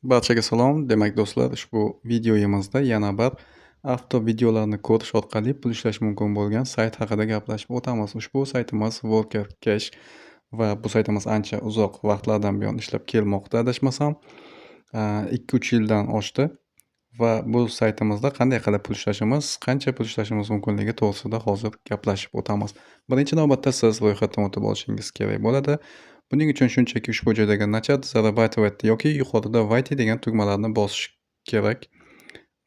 Barchaga salom. Demak do'stlar, ushbu videoyimizda yana bir avto videolarni ko'rish orqali pul ishlash mumkin bo'lgan sayt haqida gaplashib o'tamiz. Ushbu saytimiz Worker Cash va bu saytimiz ancha uzoq vaqtlardan buyon ishlab kelmoqda adashmasam. 2-3 yildan oshdi va bu saytimizda qanday qilib pul ishlashimiz, qancha pul ishlashimiz mumkinligi to'g'risida hozir gaplashib o'tamiz. Birinchi navbatda siz ro'yxatdan o'tib olishingiz kerak bo'ladi. Buning uchun shunchaki ushbu joydagi Nachat, Zarabатывать yoki yuqorida Войти degan tugmalarni bosish kerak.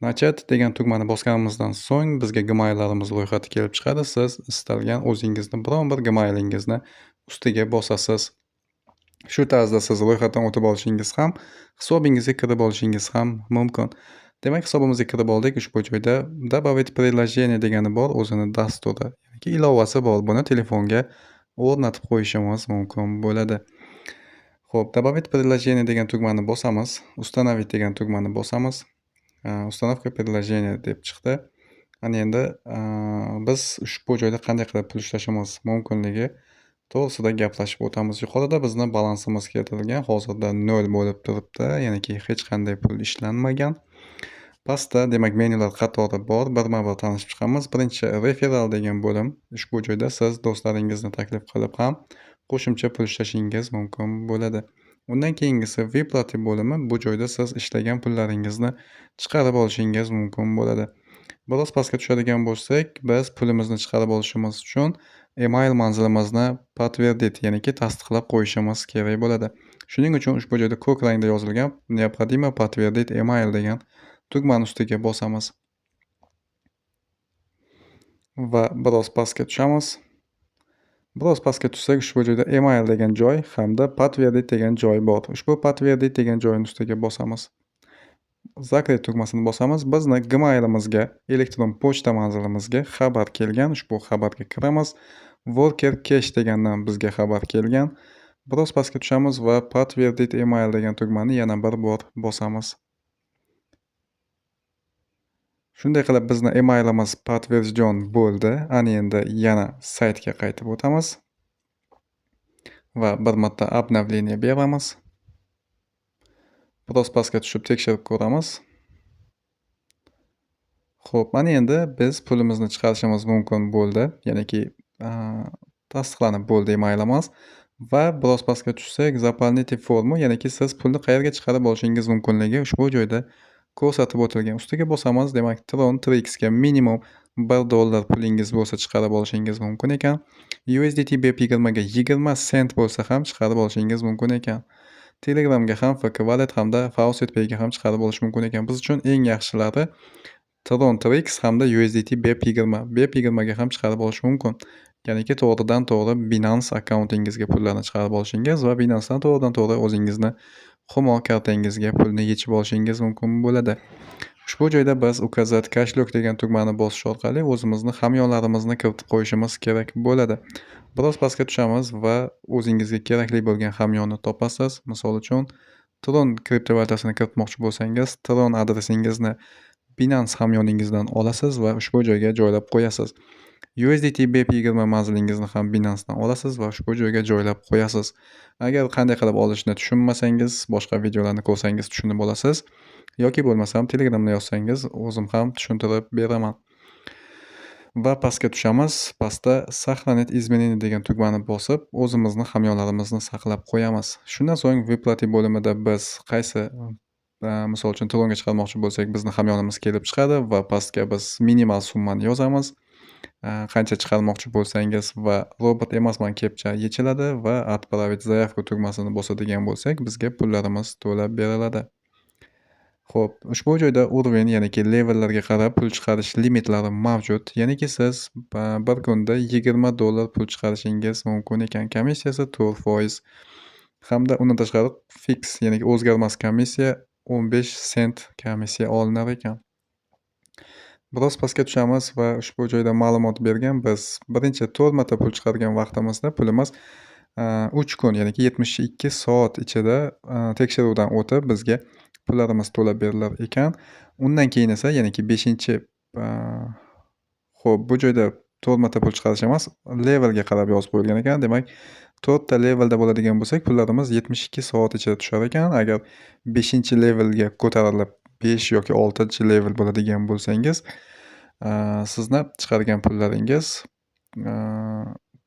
Nachat degan tugmani bosganimizdan so'ng bizga gmaillarimiz ro'yxati kelib chiqadi. Siz istalgan o'zingizni biron bir gmailingizni ustiga bosasiz. Shu tarzda siz ro'yxatdan o'tib olishingiz ham, hisobingizga kirib olishingiz ham mumkin. Demak, hisobimizga kirib oldik. Ushbu joyda Добавить приложение degani bor, o'zini dasturi, ya'ni ilovasi bor. Buni telefonga o'rnatib qo'yishimiz mumkin bo'ladi. Xo'p, Добавить приложение degan tugmani bosamiz. Установить degan tugmani bosamiz. Установка приложения deb chiqdi. Ana endi biz ushbu joyda qanday qilib pul ishlashimiz mumkinligi to'g'risida gaplashib o'tamiz. Yuqorida bizni balansimiz keltirilgan. Hozirda 0 bo'lib turibdi, ya'niki hech qanday pul ishlanmagan. Pastda demak menyular qatori bor. Birma-bir tanishib chiqamiz. Birinchi referral degan bo'lim. Ushbu joyda siz do'stlaringizni taklif qilib ham qo'shimcha pul ishlashingiz mumkin bo'ladi. Undan keyingisi vyplati bo'limi. Bu joyda siz ishlagan pullaringizni chiqarib olishingiz mumkin bo'ladi. Biroz pastga tushadigan bo'lsak, biz pulimizni chiqarib olishimiz uchun email manzilimizni подтвердить, ya'niki tasdiqlab qo'yishimiz kerak bo'ladi. Shuning uchun ushbu joyda ko'k rangda yozilgan "Необходимо подтвердить email" degan tugmani ustiga bosamiz. Va biroz pastga tushamiz. Biroz pastga tushsak, ushbu joyda email degan joy hamda подтвердить degan joy bor. Ushbu подтвердить degan joyning ustiga bosamiz. Zakret tugmasini bosamiz. Bizni gmailimizga, elektron pochta manzilimizga xabar kelgan. Ushbu xabarga kiramiz. Worker Cash degandan bizga xabar kelgan. Biroz pastga tushamiz va подтвердить email degan tugmani yana bir bor bosamiz. Shunday qilib bizni emailimiz подтвержден bo'ldi. Ana endi yana saytga qaytib o'tamiz va bir marta обновление beramiz. Biroz pastga tushib tekshirib ko'ramiz. Xo'p, mana endi biz pulimizni chiqarishimiz mumkin bo'ldi. Ya'niki tasdiqlanib bo'ldi emailimiz va biroz pastga tushsak, заполните форму, ya'niki siz pulni qayerga chiqarib olishingiz mumkinligi ushbu joyda ko'rsatib o'tilgan. Ustiga bosamiz. Demak, Tron Trix ga minimum $1 pulingiz bo'lsa chiqarib olishingiz mumkin ekan. USDT BEP20 ga 20 sent bo'lsa ham chiqarib olishingiz mumkin ekan. Telegramga ham, FK Wallet hamda Faucet Pay ga ham chiqarib olish mumkin ekan. Biz uchun eng yaxshilari Tron Trix hamda USDT BEP20. BEP20 ga ham chiqarib olish mumkin. Ya'niki to'g'ridan to'g'ri Binance akkauntingizga pullarni chiqarib olishingiz va Binance dan to'g'ridan to'g'ri o'zingizni Humo kartangizga pulni yechib olishingiz mumkin bo'ladi. Ushbu joyda biz uказать кошелек degan tugmani bosish orqali o'zimizni hamyonlarimizni kiritib qo'yishimiz kerak bo'ladi. Biroz pastga tushamiz va o'zingizga kerakli bo'lgan hamyonni topasiz. Misol uchun, Tron kriptovalyutasini kiritmoqchi bo'lsangiz, Tron adresingizni Binance hamyoningizdan olasiz va ushbu joyga joylab qo'yasiz. USDT BEP20 manzilingizni ham Binance dan olasiz va ushbu joyga joylab qo'yasiz. Agar qanday qilib olishni tushunmasangiz, boshqa videolarni ko'rsangiz tushunib olasiz. Yoki bo'lmasam Telegramda yozsangiz, o'zim ham tushuntirib beraman. Va pastga tushamiz. Pastda "Сохранить изменения" degan tugmani bosib, o'zimizni hamyonlarimizni saqlab qo'yamiz. Shundan so'ng vyplati bo'limida biz qaysi misol uchun Tronga chiqarmoqchi bo'lsak, bizni hamyonimiz kelib chiqadi va pastga biz minimal summani yozamiz. Qancha chiqarmoqchi bo'lsangiz va robot emasman kepcha yechiladi va отправить заявку tugmasini bosadigan bo'lsak, bizga pullarimiz to'lab beriladi. Xo'p, ushbu joyda уровень, ya'niki levellarga qarab pul chiqarish limitlari mavjud. Ya'niki siz bir kunda $20 pul chiqarishingiz mumkin ekan. Komissiyasi 4% hamda undan tashqari fix, ya'ni o'zgarmas komissiya 15 sent komissiya olinar ekan. Biroz pastga tushamiz va ushbu joyda ma'lumot bergan. Biz birinchi 4 marta pul chiqargan vaqtimizda pulimiz 3 kun, ya'ni 72 soat ichida tekshiruvdan o'tib bizga pullarimiz to'lab berilar ekan. Undan keyin esa, ya'ni 5-chi xo'p, bu joyda 4 marta pul chiqarish emas, levelga qarab yozib qo'yilgan ekan. Demak, 4 ta levelda bo'ladigan bo'lsak, pullarimiz 72 soat ichida tushar ekan. Agar 5-levelga ko'tarilib 5 yoki 6-level bo'ladigan bo'lsangiz, sizni chiqargan pullaringiz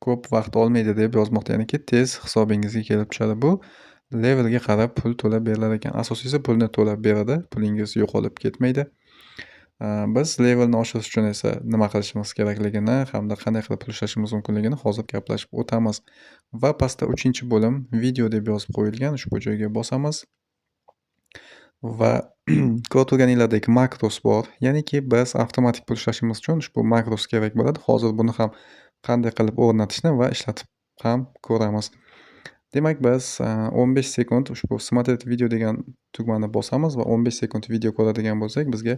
ko'p vaqt olmaydi deb yozmoqda. Ya'niki tez hisobingizga kelib tushadi. Bu levelga qarab pul to'lab berilar ekan. Asosiysi pulni to'lab beradi, pulingiz yo'qolib ketmaydi. Biz levelni oshirish uchun esa nima qilishimiz kerakligini hamda qanday qilib pul ishlashimiz mumkinligini hozir gaplashib o'tamiz. Va pastda 3-bo'lim video deb yozib qo'yilgan. Ushbu joyga bosamiz. Va ko'rib turganinglardek makros bor. Ya'niki biz avtomatik pul ishlashimiz uchun ushbu makros kerak bo'ladi. Hozir buni ham qanday qilib o'rnatishni va ishlatib ham ko'ramiz. Demak, biz 15 sekund ushbu смотреть video degan tugmani bosamiz va 15 sekund video ko'radigan bo'lsak, bizga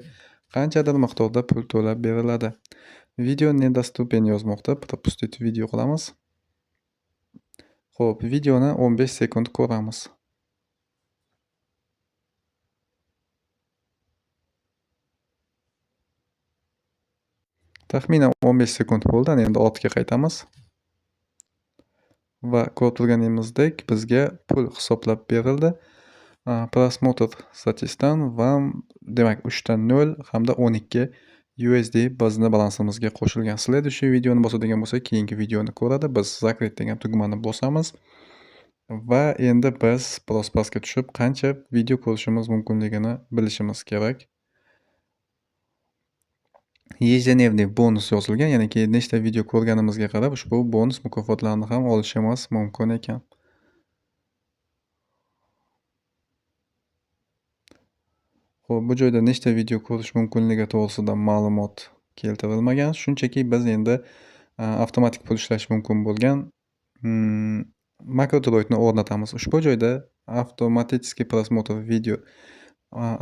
qanchadir miqdorda pul to'lab beriladi. Video недоступен yozmoqda. Пропустить video qilamiz. Xo'p, videoni 15 sekund ko'ramiz. Taxminan 15 sekund bo'ldi. Endi ortga qaytamiz. Va ko'rib turganimizdek bizga pul hisoblab berildi. Просмотр statistan va demak 3 ta 0 hamda 12 USD bizni balansimizga qo'shilgan. Следующий videoni bosadigan bo'lsak, keyingi videoni ko'radi. Biz закрыть degan tugmani bosamiz. Va endi biz biroz pastga tushib qancha video ko'rishimiz mumkinligini bilishimiz kerak. Ежедневный bonus yozilgan, ya'niki nechta video ko'rganimizga qarab ushbu bonus mukofotlarni ham olishimiz mumkin ekan. Xo'p, bu joyda nechta video ko'rish mumkinligi to'g'risida ma'lumot keltirilmagan. Shunchaki biz endi avtomatik pul ishlash mumkin bo'lgan makrodroidni o'rnatamiz. Ushbu joyda автоматический просмотр video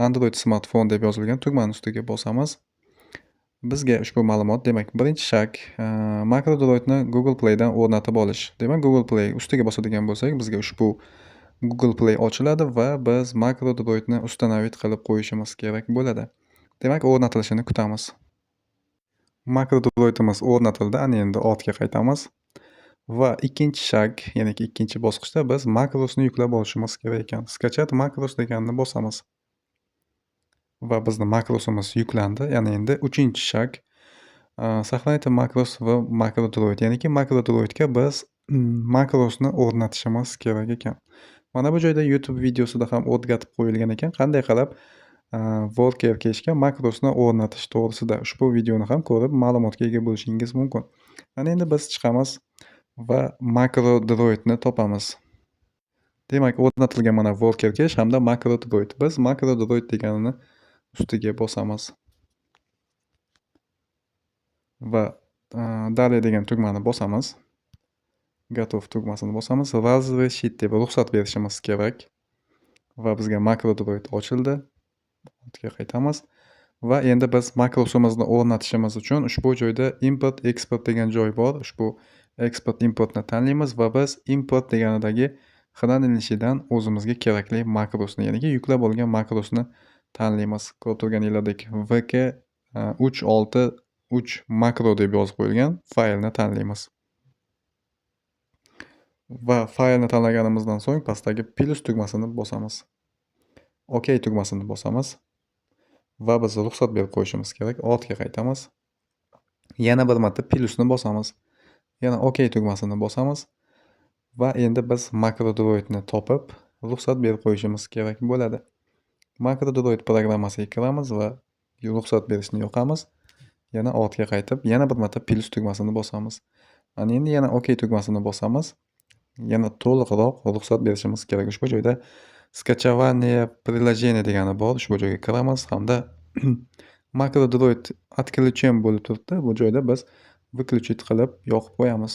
Android smartphone deb yozilgan tugmani ustiga bosamiz. Bizga ushbu ma'lumot, demak, birinchi shart makrodroidni Google Play dan o'rnatib olish. Demak, Google Play ustiga bosadigan bo'lsak, bizga ushbu Google Play ochiladi va biz makrodroidni установить qilib qo'yishimiz kerak bo'ladi. Demak, o'rnatilishini kutamiz. Makrodroidimiz o'rnatildi. Ana endi ortga qaytamiz. Va ikkinchi shart, ya'ni ikkinchi bosqichda biz makrosni yuklab olishimiz kerak ekan. Skachat makros deganini bosamiz. Va bizning makrosimiz yuklandi. Yana endi 3-shart сохранить makros va makrodroid. Ya'niki makrodroidga biz makrosni o'rnatishimiz kerak ekan. Mana bu joyda YouTube videosida ham o'rgatib qo'yilgan ekan, qanday qilib worker cashga makrosni o'rnatish to'g'risida. Ushbu videoni ham ko'rib ma'lumotga ega bo'lishingiz mumkin. Mana endi biz chiqamiz va makrodroidni topamiz. Demak, o'rnatilgan mana worker cache hamda makrodroid. Biz makrodroid deganini ustiga bosamiz. Va dalее degan tugmani bosamiz. Готов tugmasini bosamiz. Разрешить deb ruxsat berishimiz kerak. Va bizga makrodroid ochildi. Ortga qaytamiz. Va endi biz makrosimizni o'rnatishimiz uchun ushbu joyda import export degan joy bor. Ushbu export importni tanlaymiz va biz import deganidagi xranilnishidan o'zimizga kerakli makrosni, ya'ni yuklab olgan makrosni tanlaymiz. Ko'rib turganinglardek vk 363 makro deb yozib qo'yilgan faylni tanlaymiz. Va faylni tanlaganimizdan so'ng pastdagi plus tugmasini bosamiz. OK tugmasini bosamiz. Va biz ruxsat berib qo'yishimiz kerak. Ortga qaytamiz. Yana bir marta plusni bosamiz. Yana OK tugmasini bosamiz. Va endi biz makrodroidni topib, ruxsat berib qo'yishimiz kerak bo'ladi. Makrodroid programmasiga kiramiz va ruxsat berishni yoqamiz. Yana ortga qaytib, yana bir marta plus tugmasini bosamiz. Mana endi yana OK tugmasini bosamiz. Yana to'liqroq ruxsat berishimiz kerak. Ushbu joyda скачивание приложения degani bor. Ushbu joyga kiramiz hamda makrodroid отключен bo'lib turibdi. Bu joyda biz выключить qilib yoqib qo'yamiz.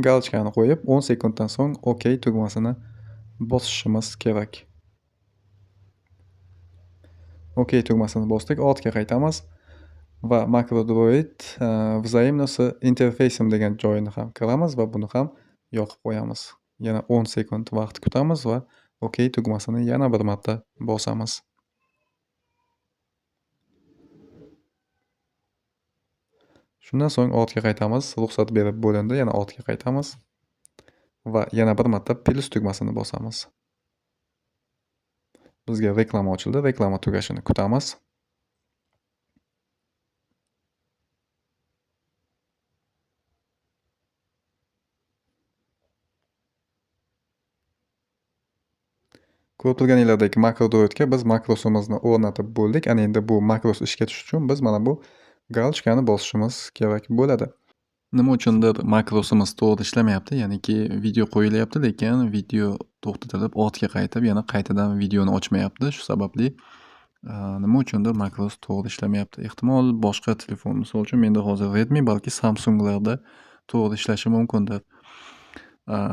Galchkani qo'yib 10 sekunddan so'ng OK tugmasini bosishimiz kerak. OK tugmasini bosdik, ortga qaytamiz va makrodroid взаимно с interfeysim degan joyini ham kiramiz va buni ham yoqib qo'yamiz. Yana 10 sekund vaqt kutamiz va OK tugmasini yana bir marta bosamiz. Shundan so'ng ortga qaytamiz. Ruxsat berib bo'lindi, yana ortga qaytamiz. va yana bir marta plus tugmasini bosamiz. Bizga reklama ochildi. Reklama tugashini kutamiz. Ko'rib turganinglardek makro droidga biz makrosimizni o'rnatib bo'ldik. Ana endi bu makros ishga tushishi uchun biz mana bu galочкani bosishimiz kerak bo'ladi. Nima uchundir makrosimiz to'g'ri ishlamayapti. Ya'niki video qo'yilyapti, lekin video to'xtatilib ortga qaytib, yana qaytadan videoni ochmayapti. Shu sababli nima uchundir makros to'g'ri ishlamayapti. Ehtimol boshqa telefon, misol uchun menda hozir Redmi, balki Samsunglarda to'g'ri ishlashi mumkindir.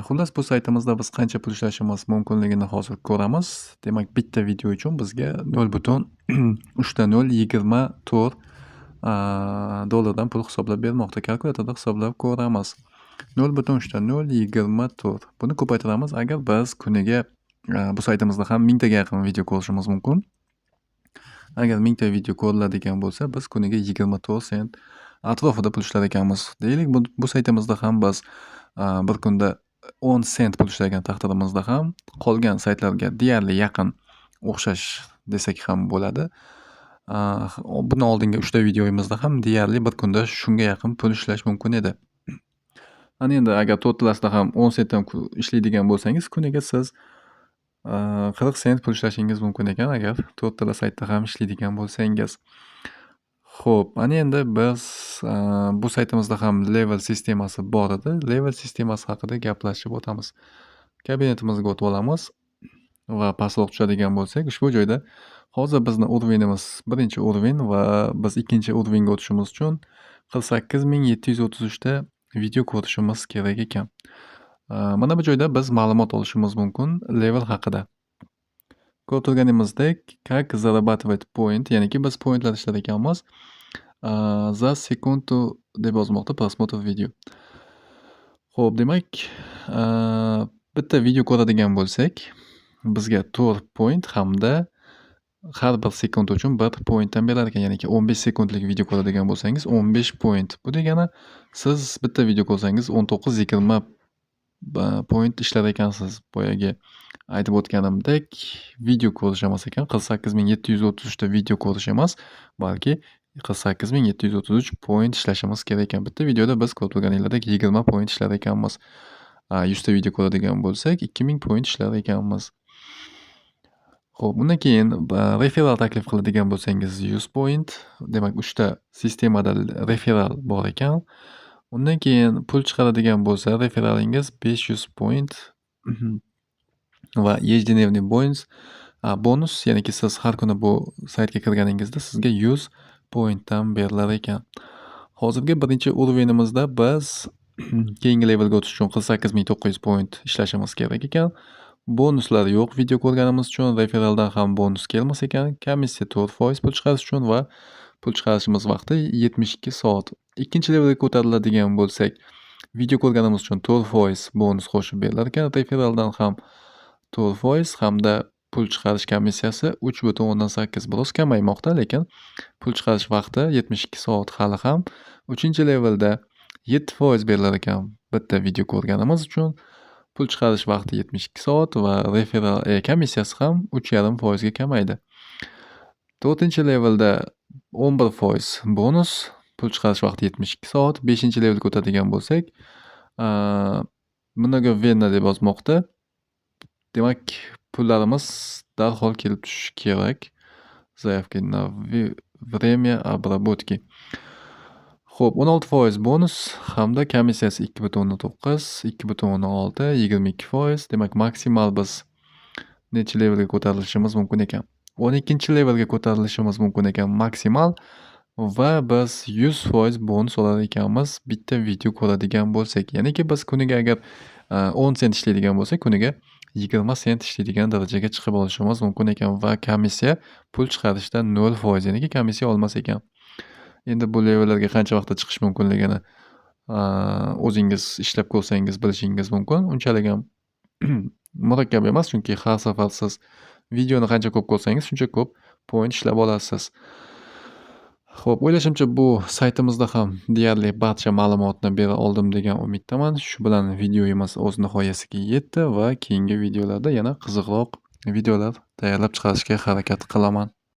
Xullas bu saytimizda biz qancha pul ishlashimiz mumkinligini hozir ko'ramiz. Demak, bitta video uchun bizga 0.3.024 dollardan pul hisoblab bermoqda. Kalkulyatorda hisoblab ko'ramiz. 0.3.024. Buni ko'paytiramiz. Agar biz kuniga bu saytimizda ham 1000 taga yaqin video ko'rishimiz mumkin. Agar 1000 ta video ko'riladigan bo'lsa, biz kuniga 24 sent atrofida pul ishlar ekanmiz. Deylik, bu saytimizda ham biz bir kunda 10 sent pul ishlagan taqdirimizda ham qolgan saytlarga deyarli yaqin o'xshash desak ham bo'ladi. Buni oldingi 3 ta videoyimizda ham deyarli bir kunda shunga yaqin pul ishlash mumkin edi. Ana endi agar to'rttalasida ham 10 sentdan ishlaydigan bo'lsangiz, kuniga siz 40 sent pul ishlashingiz mumkin ekan, agar to'rttala saytda ham ishlaydigan bo'lsangiz. Xo'p, ana endi biz bu saytimizda ham level sistemasi bor edi. Level sistemasi haqida gaplashib o'tamiz. Kabinetimizga o'tib olamiz va pastroq tushadigan bo'lsak, ushbu joyda hozir bizni urvenimiz birinchi urven va biz ikkinchi urvenga o'tishimiz uchun 48733 ta video ko'rishimiz kerak ekan. Mana bu joyda biz ma'lumot olishimiz mumkin level haqida. Ko'rib turganimizdek, как зарабатывать point, ya'niki biz pointlar ishlar ekanmiz. За sekundu deb yozmoqda просмотр video. Xo'p, demak, bitta video ko'radigan bo'lsak, bizga 4 point hamda har bir sekund uchun 1 pointdan berar ekan. Ya'niki 15 sekundlik video ko'radigan bo'lsangiz 15 point. Bu degani siz bitta video ko'rsangiz 19-20 point ishlar ekansiz. Boyagi aytib o'tganimdek, video ko'rish emas ekan, 48733 ta video ko'rish emas, balki 48733 point ishlashimiz kerak ekan. Bitta videoda biz ko'rib turganinglardek 20 point ishlar ekanmiz. 100 ta video ko'radigan bo'lsak, 2000 point ishlar ekanmiz. Xo'p, bundan keyin referral taklif qiladigan bo'lsangiz 100 point. Demak, 3 ta sistemada referral bor ekan. Undan keyin pul chiqaradigan bo'lsa, referalingiz 500 point va ежедневный bonus, ya'niki siz har kuni bu saytga kirganingizda sizga 100 pointdan berilar ekan. Hozirgi birinchi urvenimizda biz keyingi levelga o'tish uchun 48900 point ishlashimiz kerak ekan. Bonuslar yo'q video ko'rganimiz uchun, referaldan ham bonus kelmas ekan. Komissiya 4% pul chiqarish uchun va pul chiqarishimiz vaqti 72 soat. Ikkinchi levelga ko'tariladigan bo'lsak, video ko'rganimiz uchun 4% bonus qo'shib berilar ekan. Referaldan ham 4% hamda pul chiqarish komissiyasi 3.8 biroz kamaymoqda, lekin pul chiqarish vaqti 72 soat hali ham. 3-levelda 7% berilar ekan bitta video ko'rganimiz uchun. Pul chiqarish vaqti 72 soat va referal komissiyasi ham 3.5% ga kamaydi. 4-levelda 11% bonus, pul chiqarish vaqti 72 soat. 5-levelga o'tadigan bo'lsak, mnogovenna deb yozmoqda. Demak, pullarimiz darhol kelib tushishi kerak. Заявки на время обработки. Xo'p, 16% bonus hamda komissiyasi 2.9, 2.6, 22%. Demak, maksimal biz necha levelga ko'tarilishimiz mumkin ekan? 12-levelga ko'tarilishimiz mumkin ekan maksimal va biz 100% bonus olar ekanmiz bitta video ko'radigan bo'lsak. Ya'niki biz kuniga agar 10 sent ishlaydigan bo'lsak, kuniga 20 sent ishlaydigan darajaga chiqib olishimiz mumkin ekan va komissiya pul chiqarishda 0%, ya'niki komissiya olmas ekan. Endi bu levellarga qancha vaqtda chiqish mumkinligini o'zingiz ishlab ko'rsangiz bilishingiz mumkin. Unchalik ham murakkab emas, chunki har safar siz videoni qancha ko'p ko'rsangiz, shuncha ko'p point ishlab olasiz. Xo'p, o'ylashimcha bu saytimizda ham deyarli barcha ma'lumotni bera oldim degan umiddaman. Shu bilan videomiz o'z nihoyasiga yetdi va keyingi videolarda yana qiziqroq videolar tayyorlab chiqarishga harakat qilaman.